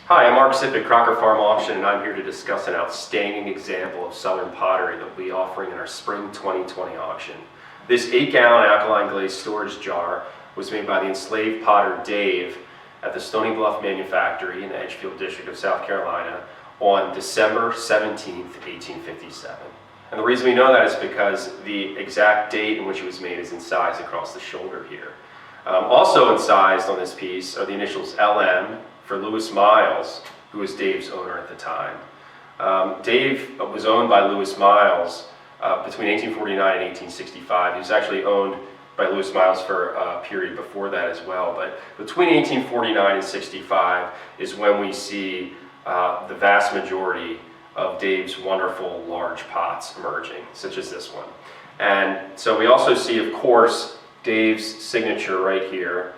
Hi, I'm Mark Sipp at Crocker Farm Auction, and I'm here to discuss an outstanding example of Southern pottery that we'll be offering in our Spring 2020 auction. This 8-gallon alkaline glaze storage jar was made by the enslaved potter Dave at the Stony Bluff Manufactory in the Edgefield district of South Carolina on December 17, 1857. And the reason we know that is because the exact date in which it was made is incised across the shoulder here. Also incised on this piece are the initials LM for Lewis Miles, who was Dave's owner at the time. Dave was owned by Lewis Miles between 1849 and 1865. He was actually owned by Lewis Miles for a period before that as well. But between 1849 and 65 is when we see the vast majority of Dave's wonderful large pots emerging, such as this one. And so we also see, of course, Dave's signature right here,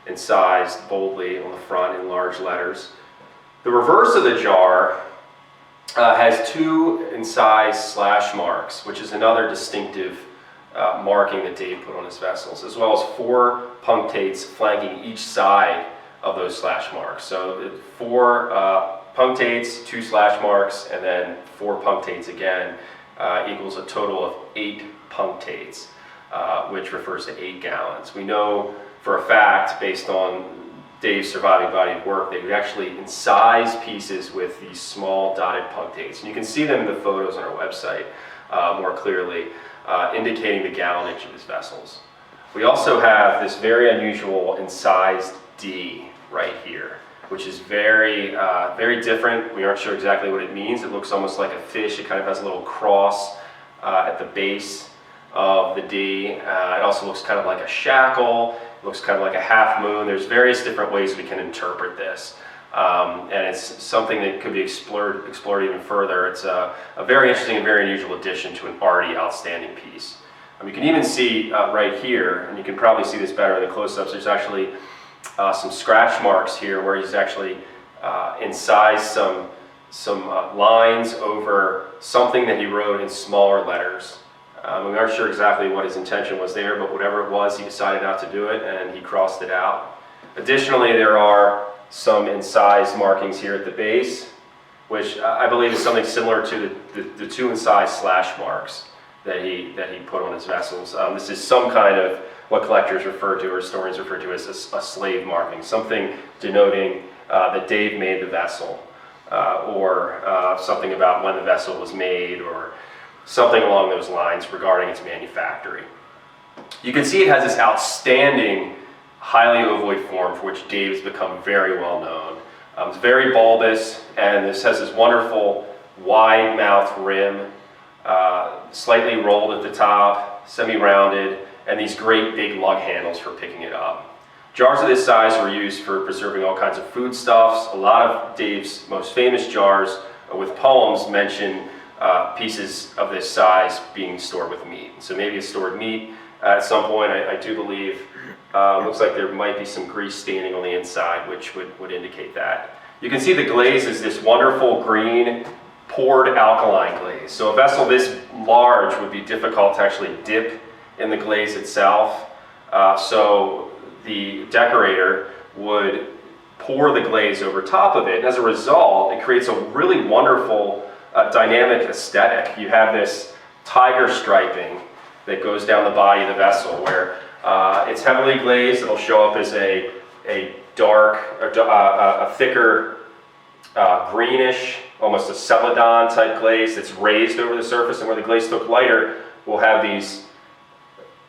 incised boldly on the front in large letters. The reverse of the jar has 2 incised slash marks, which is another distinctive marking that Dave put on his vessels, as well as 4 punctates flanking each side of those slash marks. So 4 punctates, 2 slash marks, and then 4 punctates again equals a total of 8 punctates, which refers to 8 gallons. We know for a fact, based on Dave's surviving body of work, they would actually incise pieces with these small dotted punctates. And you can see them in the photos on our website more clearly, indicating the gallonage of his vessels. We also have this very unusual incised D right here, which is very, very different. We aren't sure exactly what it means. It looks almost like a fish. It kind of has a little cross at the base of the D. It also looks kind of like a shackle. It looks kind of like a half moon. There's various different ways we can interpret this. And it's something that could be explored even further. It's a very interesting and very unusual addition to an already outstanding piece. You can even see right here, and you can probably see this better in the close-ups, there's actually some scratch marks here where he's actually incised some lines over something that he wrote in smaller letters. We aren't sure exactly what his intention was there, but whatever it was, he decided not to do it and he crossed it out. Additionally, there are some incised markings here at the base, which I believe is something similar to the 2 incised slash marks that he put on his vessels. This is some kind of what collectors refer to or historians refer to as a slave marking, something denoting that Dave made the vessel, or something about when the vessel was made, or something along those lines regarding its manufacturing. You can see it has this outstanding, highly ovoid form for which Dave has become very well known. It's very bulbous, and this has this wonderful wide mouth rim, slightly rolled at the top, semi-rounded, and these great big lug handles for picking it up. Jars of this size were used for preserving all kinds of foodstuffs. A lot of Dave's most famous jars with poems mention pieces of this size being stored with meat. So maybe it's stored meat at some point. I do believe, looks like there might be some grease staining on the inside, which would indicate that. You can see the glaze is this wonderful green poured alkaline glaze. So a vessel this large would be difficult to actually dip in the glaze itself. So the decorator would pour the glaze over top of it, and as a result, it creates a really wonderful dynamic aesthetic. You have this tiger striping that goes down the body of the vessel where it's heavily glazed. It'll show up as a dark, a thicker greenish, almost a celadon type glaze that's raised over the surface, and where the glaze look lighter, we'll have these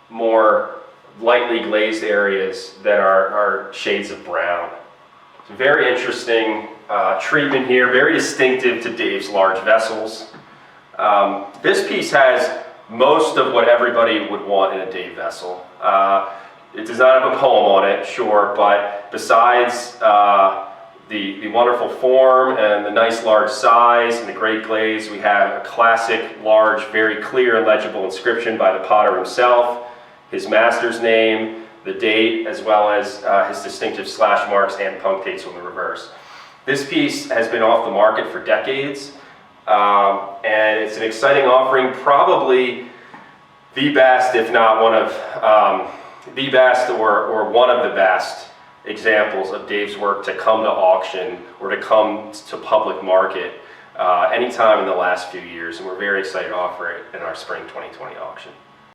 more lightly glazed areas that are shades of brown. It's a very interesting treatment here, very distinctive to Dave's large vessels. This piece has most of what everybody would want in a Dave vessel. It does not have a poem on it, sure, but besides the wonderful form and the nice large size and the great glaze, we have a classic, large, very clear and legible inscription by the potter himself, his master's name, the date, as well as his distinctive slash marks and punctates on the reverse. This piece has been off the market for decades, and it's an exciting offering, probably the best, if not one of the best or one of the best examples of Dave's work to come to auction or to come to public market anytime in the last few years, and we're very excited to offer it in our spring 2020 auction.